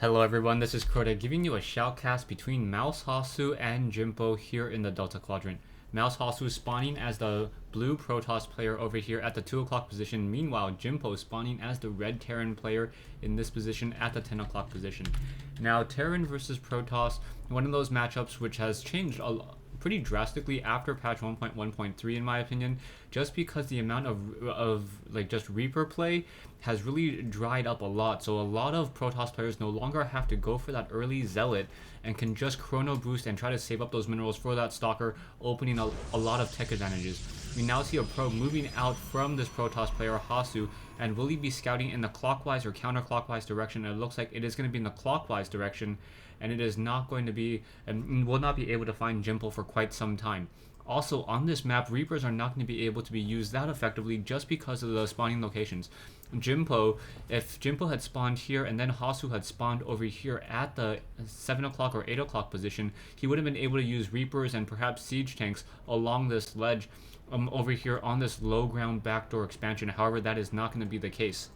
Hello everyone, this is Crota giving you a shoutcast between Mouz, Hasu, and Jimpo here in the Delta Quadrant. Mouz Hasu spawning as the blue Protoss player over here at the 2 o'clock position. Meanwhile, Jimpo spawning as the red Terran player in this position at the 10 o'clock position. Now, Terran versus Protoss, one of those matchups which has changed pretty drastically after patch 1.1.3 in my opinion, just because the amount of just Reaper play has really dried up a lot. So a lot of Protoss players no longer have to go for that early Zealot and can just chrono boost and try to save up those minerals for that Stalker, opening a lot of tech advantages. We now see a probe moving out from this Protoss player, Hasu, and will he be scouting in the clockwise or counterclockwise direction? It looks like it is going to be in the clockwise direction, and it is not going to be, and will not be able to find Jimpo for quite some time. Also, on this map, Reapers are not going to be able to be used that effectively just because of the spawning locations. Jimpo, if Jimpo had spawned here and then Hasu had spawned over here at the 7 o'clock or 8 o'clock position, he would have been able to use Reapers and perhaps siege tanks along this ledge over here on this low ground backdoor expansion. However, that is not going to be the case.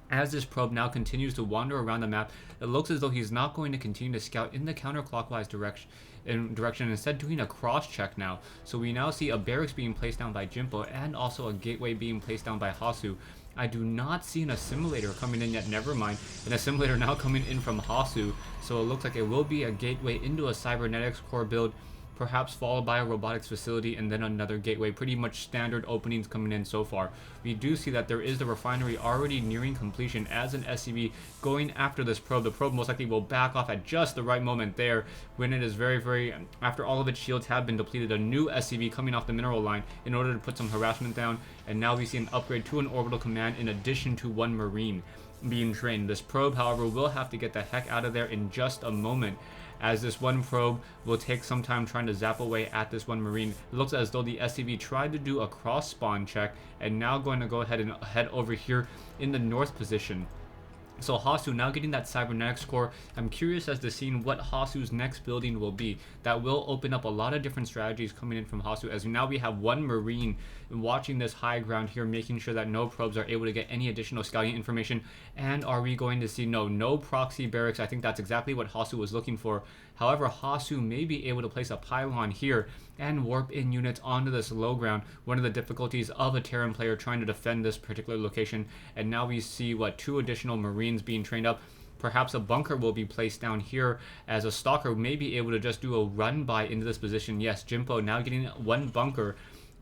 As this probe now continues to wander around the map, it looks as though he's not going to continue to scout in the counterclockwise direction, instead doing a cross check now. So we now see a barracks being placed down by Jimpo and also a gateway being placed down by Hasu. I do not see an assimilator coming in yet, never mind. An assimilator now coming in from Hasu, so it looks like it will be a gateway into a cybernetics core build, perhaps followed by a robotics facility and then another gateway. Pretty much standard openings coming in so far. We do see that there is the refinery already nearing completion as an SCV going after this probe. The probe most likely will back off at just the right moment there when it is very, after all of its shields have been depleted, a new SCV coming off the mineral line in order to put some harassment down, and now we see an upgrade to an orbital command in addition to one Marine being trained. This probe, however, will have to get the heck out of there in just a moment, as this one probe will take some time trying to zap away at this one Marine. It looks as though the SCV tried to do a cross spawn check and now going to go ahead and head over here in the north position. So Hasu now getting that cybernetics core. I'm curious as to seeing what Hasu's next building will be. That will open up a lot of different strategies coming in from Hasu, as now we have one Marine watching this high ground here, making sure that no probes are able to get any additional scouting information. And are we going to see no proxy barracks? I think that's exactly what Hasu was looking for. However, Hasu may be able to place a pylon here and warp in units onto this low ground, one of the difficulties of a Terran player trying to defend this particular location. And now we see two additional Marines being trained up. Perhaps a bunker will be placed down here, as a Stalker may be able to just do a run by into this position. Yes, Jimpo now getting one bunker,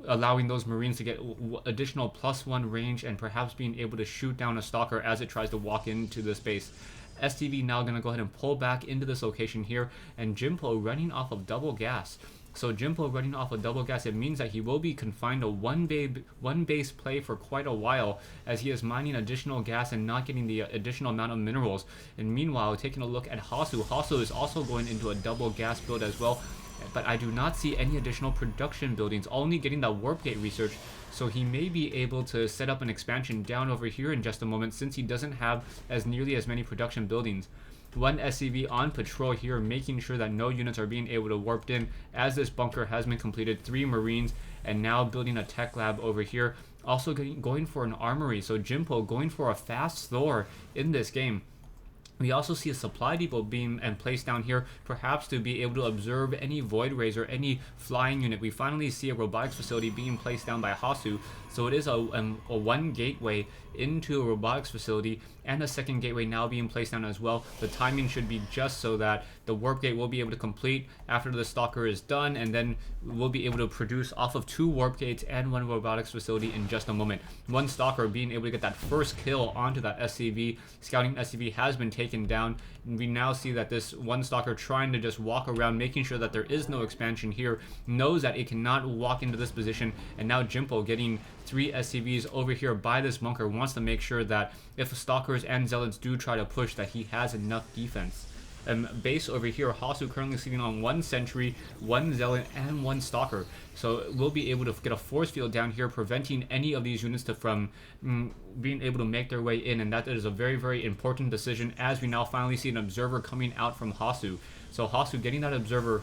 allowing those Marines to get additional +1 range and perhaps being able to shoot down a Stalker as it tries to walk into this base. STV now going to go ahead and pull back into this location here, and Jimpo running off of double gas. So Jimpo running off of double gas, it means that he will be confined to one base play for quite a while, as he is mining additional gas and not getting the additional amount of minerals. And meanwhile, taking a look at Hasu, Hasu is also going into a double gas build as well, but I do not see any additional production buildings, only getting that warp gate research. So he may be able to set up an expansion down over here in just a moment, since he doesn't have nearly as many production buildings. One SCV on patrol here, making sure that no units are being able to warp in, as this bunker has been completed. 3 Marines, and now building a tech lab over here. Also going for an armory, so Jimpo going for a fast Thor in this game. We also see a supply depot being placed down here, perhaps to be able to observe any Void Rays or any flying unit. We finally see a robotics facility being placed down by Hasu, so it is a one gateway into a robotics facility, and a second gateway now being placed down as well. The timing should be just so that the warp gate will be able to complete after the Stalker is done, and then we'll be able to produce off of 2 warp gates and 1 robotics facility in just a moment. One Stalker being able to get that first kill onto that SCV. Scouting SCV has been taken down, and we now see that this one Stalker trying to just walk around, making sure that there is no expansion here, knows that it cannot walk into this position. And now Jimpo getting 3 SCVs over here by this bunker, wants to make sure that if Stalkers and Zealots do try to push, that he has enough defense. Base over here, Hasu currently sitting on 1 Sentry, 1 Zealot, and 1 Stalker. So we'll be able to get a force field down here, preventing any of these units from being able to make their way in. And that is a very important decision, as we now finally see an observer coming out from Hasu. So Hasu getting that observer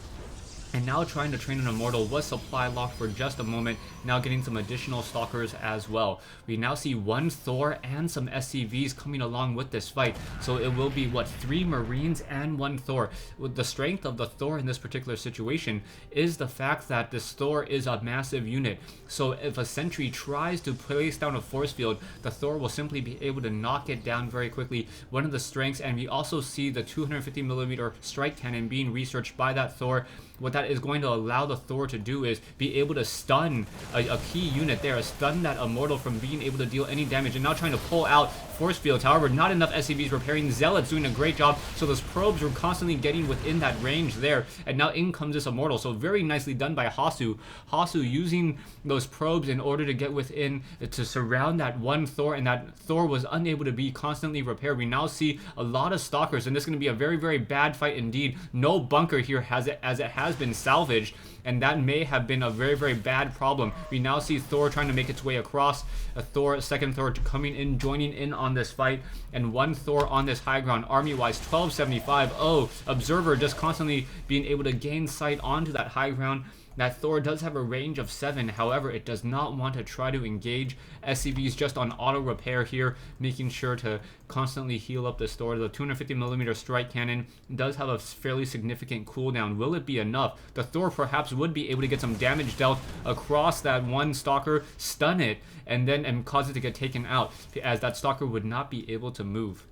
And now trying to train an Immortal was supply locked for just a moment, now getting some additional Stalkers as well. We now see one Thor and some SCVs coming along with this fight, so it will be, what, 3 Marines and 1 Thor. The strength of the Thor in this particular situation is the fact that this Thor is a massive unit, so if a sentry tries to place down a force field, the Thor will simply be able to knock it down very quickly. One of the strengths, and we also see the 250mm strike cannon being researched by that Thor. What that is going to allow the Thor to do is be able to stun a key unit there, stun that Immortal from being able to deal any damage, and now trying to pull out force fields. However, not enough SCVs repairing. Zealots doing a great job, so those probes were constantly getting within that range there, and now in comes this Immortal. So very nicely done by Hasu. Hasu using those probes in order to get within, to surround that one Thor, and that Thor was unable to be constantly repaired. We now see a lot of Stalkers, and this is going to be a very, very bad fight indeed. No bunker here as it has been salvaged, and that may have been a very, very bad problem. We now see Thor trying to make its way across. A second Thor coming in, joining in on this fight, and one Thor on this high ground. Army-wise, 1275. Oh, Observer just constantly being able to gain sight onto that high ground. That Thor does have a range of 7, however, it does not want to try to engage. SCVs just on auto repair here, making sure to constantly heal up this Thor. The 250mm strike cannon does have a fairly significant cooldown. Will it be enough? The Thor perhaps would be able to get some damage dealt across that one Stalker, stun it, and cause it to get taken out, as that Stalker would not be able to move.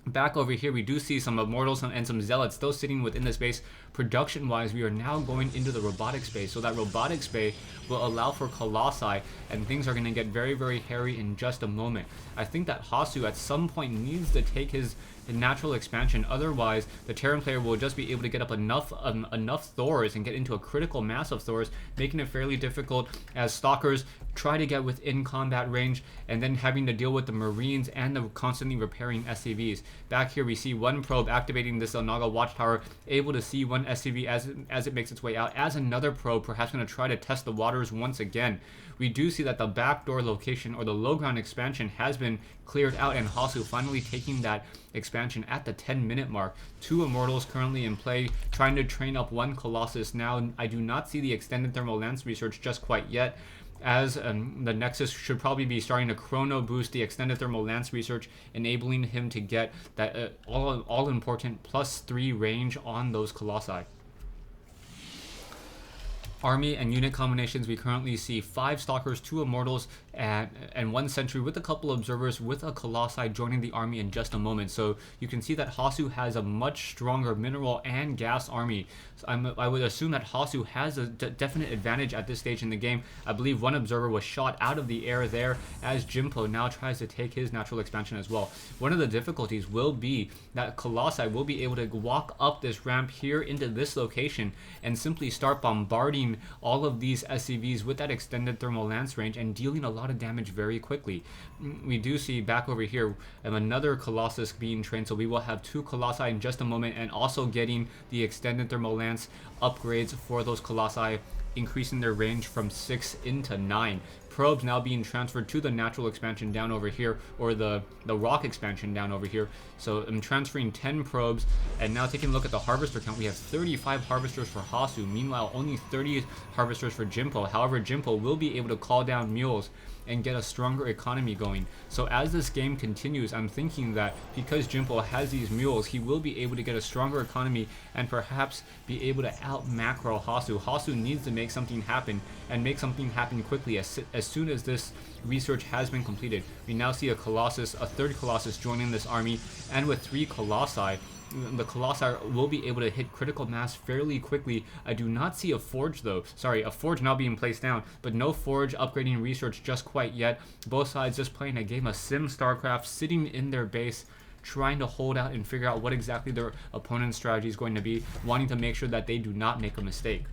Back over here, we do see some Immortals and some Zealots still sitting within this base. Production-wise, we are now going into the robotics bay, so that robotics bay will allow for Colossi, and things are going to get very, very hairy in just a moment. I think that Hasu at some point needs to take his natural expansion, otherwise the Terran player will just be able to get up enough Thors and get into a critical mass of Thors, making it fairly difficult as Stalkers try to get within combat range, and then having to deal with the Marines and the constantly repairing SCVs. Back here we see one probe activating this Onaga watchtower, able to see one SCV as it makes its way out, as another probe perhaps going to try to test the waters once again. We do see that the backdoor location, or the low ground expansion, has been cleared out, and Hasu finally taking that expansion at the 10-minute mark. 2 Immortals currently in play, trying to train up one Colossus. Now, I do not see the extended thermal lance research just quite yet, as the Nexus should probably be starting to chrono boost the extended thermal lance research, enabling him to get that all important +3 range on those Colossi. Army and unit combinations, we currently see 5 Stalkers, 2 Immortals, and 1 Sentry with a couple Observers, with a Colossi joining the army in just a moment. So you can see that Hasu has a much stronger mineral and gas army. So I would assume that Hasu has a definite advantage at this stage in the game. I believe 1 Observer was shot out of the air there, as Jimpo now tries to take his natural expansion as well. One of the difficulties will be that Colossi will be able to walk up this ramp here into this location and simply start bombarding all of these SCVs with that extended thermal lance range and dealing a lot of damage very quickly. We do see back over here another Colossus being trained, so we will have 2 Colossi in just a moment, and also getting the extended thermal lance upgrades for those Colossi, increasing their range from 6 into 9. Probes now being transferred to the natural expansion down over here, or the rock expansion down over here. So I'm transferring 10 probes, and now taking a look at the harvester count, we have 35 harvesters for Hasu. Meanwhile, only 30 harvesters for Jimpo. However, Jimpo will be able to call down mules and get a stronger economy going. So as this game continues, I'm thinking that because Jimpo has these mules, he will be able to get a stronger economy and perhaps be able to out macro Hasu. Hasu needs to make something happen, and make something happen quickly as soon as this research has been completed. We now see a Colossus, a 3rd Colossus joining this army, and with 3 Colossi, the Colossi will be able to hit critical mass fairly quickly. I do not see a Forge though. Sorry, a Forge now being placed down, but no Forge upgrading research just quite yet. Both sides just playing a game of Sim StarCraft, sitting in their base, trying to hold out and figure out what exactly their opponent's strategy is going to be, wanting to make sure that they do not make a mistake.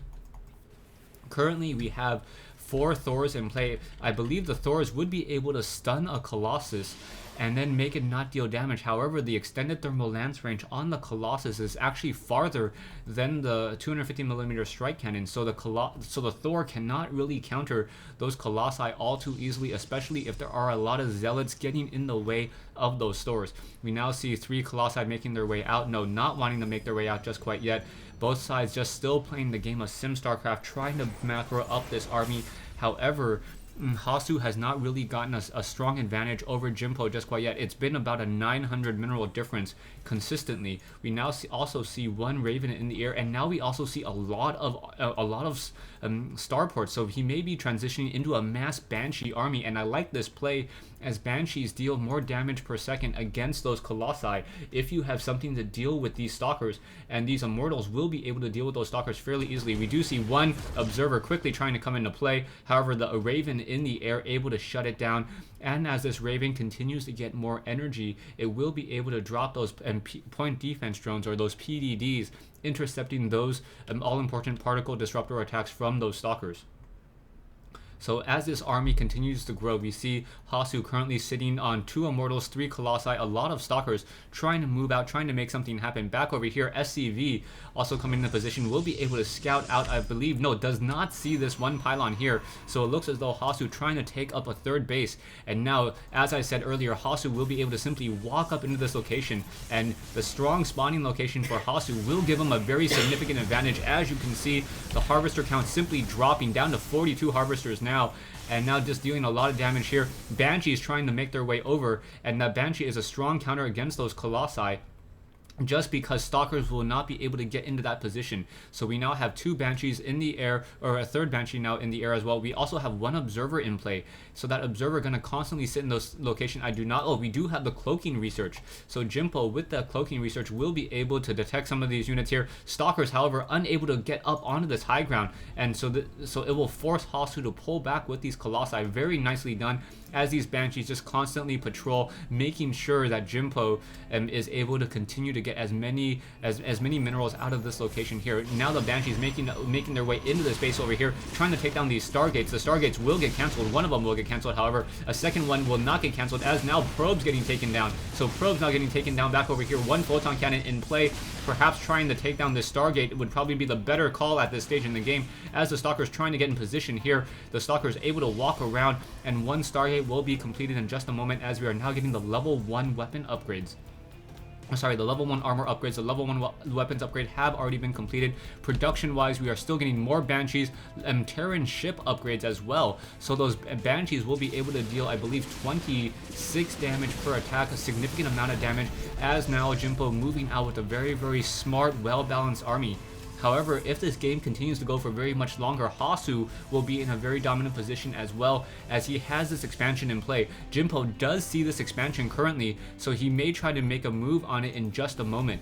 Currently, we have 4 Thors in play. I believe the Thors would be able to stun a Colossus and then make it not deal damage. However, the extended thermal lance range on the Colossus is actually farther than the 250mm strike cannon, so the Thor cannot really counter those Colossi all too easily, especially if there are a lot of Zealots getting in the way of those Thors. We now see 3 Colossi making their way out. No, not wanting to make their way out just quite yet. Both sides just still playing the game of Sim StarCraft, trying to macro up this army. However, Hasu has not really gotten a strong advantage over Jimpo just quite yet. It's been about a 900 mineral difference consistently. We now also see 1 Raven in the air, and now we also see a lot of starports. So he may be transitioning into a mass Banshee army, and I like this play as Banshees deal more damage per second against those Colossi. If you have something to deal with these Stalkers, and these Immortals will be able to deal with those Stalkers fairly easily. We do see 1 Observer quickly trying to come into play. However, the Raven in the air able to shut it down. And as this Raven continues to get more energy, it will be able to drop those point defense drones, or those PDDs, intercepting those all-important particle disruptor attacks from those Stalkers. So as this army continues to grow, we see Hasu currently sitting on 2 Immortals, 3 Colossi, a lot of Stalkers trying to move out, trying to make something happen. Back over here, SCV also coming into position, will be able to scout out, I believe, no, does not see this 1 pylon here. So it looks as though Hasu trying to take up a 3rd base. And now, as I said earlier, Hasu will be able to simply walk up into this location, and the strong spawning location for Hasu will give him a very significant advantage. As you can see, the Harvester count simply dropping down to 42 Harvesters now, and now just dealing a lot of damage here. Banshee is trying to make their way over, and that Banshee is a strong counter against those Colossi, just because Stalkers will not be able to get into that position. So we now have 2 Banshees in the air, or a 3rd Banshee now in the air as well. We also have 1 Observer in play, so that Observer going to constantly sit in those locations. We do have the cloaking research, so Jimpo with the cloaking research will be able to detect some of these units here. Stalkers, however, unable to get up onto this high ground, and so it will force Hasu to pull back with these Colossi. Very nicely done, as these Banshees just constantly patrol, making sure that Jimpo is able to continue to get as many minerals out of this location here. Now the Banshees making their way into this base over here, trying to take down these Stargates. The Stargates will get cancelled. One of them will get cancelled, however. A second one will not get cancelled, as now Probe's getting taken down. So Probe's now getting taken down back over here. 1 Photon Cannon in play. Perhaps trying to take down this Stargate would probably be the better call at this stage in the game, as the Stalker's trying to get in position here. The Stalker's able to walk around, and 1 Stargate will be completed in just a moment, as we are now getting the level 1 weapon upgrades. Sorry, the level 1 armor upgrades, the level 1 weapons upgrade have already been completed. Production-wise, we are still getting more Banshees and Terran ship upgrades as well. So those Banshees will be able to deal, I believe, 26 damage per attack, a significant amount of damage, as now Jimpo moving out with a very, very smart, well-balanced army. However, if this game continues to go for very much longer, Hasu will be in a very dominant position as well, as he has this expansion in play. Jimpo does see this expansion currently, so he may try to make a move on it in just a moment.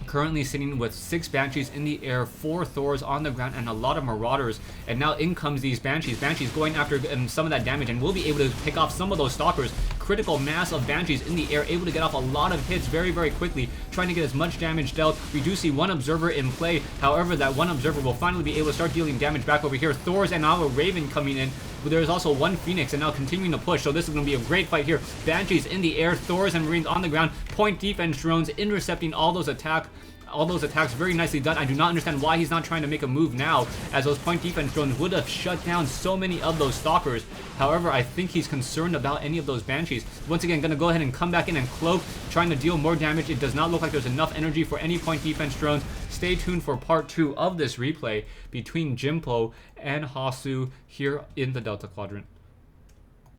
Currently sitting with 6 Banshees in the air, 4 Thors on the ground, and a lot of Marauders. And now in comes these Banshees. Banshees going after some of that damage, and will be able to pick off some of those Stalkers. Critical mass of Banshees in the air, able to get off a lot of hits very, very quickly, trying to get as much damage dealt. We do see 1 Observer in play. However, that 1 Observer will finally be able to start dealing damage back over here. Thors and now a Raven coming in. But there's also 1 Phoenix, and now continuing to push. So this is going to be a great fight here. Banshees in the air, Thors and Marines on the ground. Point defense drones intercepting all those attacks. Very nicely done. I do not understand why he's not trying to make a move now, as those point defense drones would have shut down so many of those Stalkers. However, I think he's concerned about any of those Banshees. Once again, going to go ahead and come back in and cloak, trying to deal more damage. It does not look like there's enough energy for any point defense drones. Stay tuned for part 2 of this replay between Jimpo and Hasu here in the Delta Quadrant.